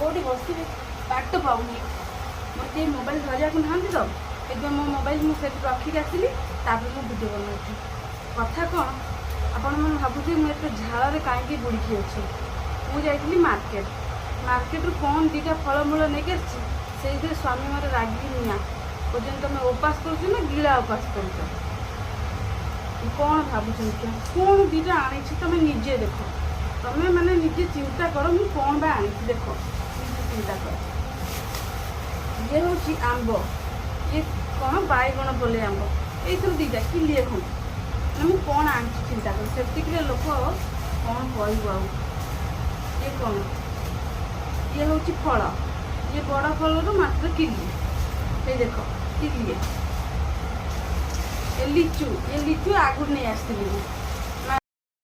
कौटी बस बाट पाऊनी मत मोबाइल धरिया ना तो एक मो मोबाइल मुझे रखिक आसली मुझे भिडियो बनाऊँ कथा कौन आपण मैंने भावुचे मुझे झाड़ कहीं बुड़ी अच्छे मुझे मार्केट मार्केट कौन दुटा फलमूल नहीं से स्वामी मोर रागी निया पर्यटन तुम उपास कर गिला उपास कर कौन भावुच कौन दुटा आनी तुम निजे देख तुम मैंने निजे चिंता कर मुझे कौन बा आनी देख निजे चिंता कर ये हूँ आंब ये कौन बैगण बोले आंब ये सब दीटा किलिए खंड मुझे कौन आनी चिंता कर से लोक कौन कहू ये कौन ये हूँ फल ये बड़ फल मात्र किलिए ये देख किलिए ये लिचु आगु नहीं आसती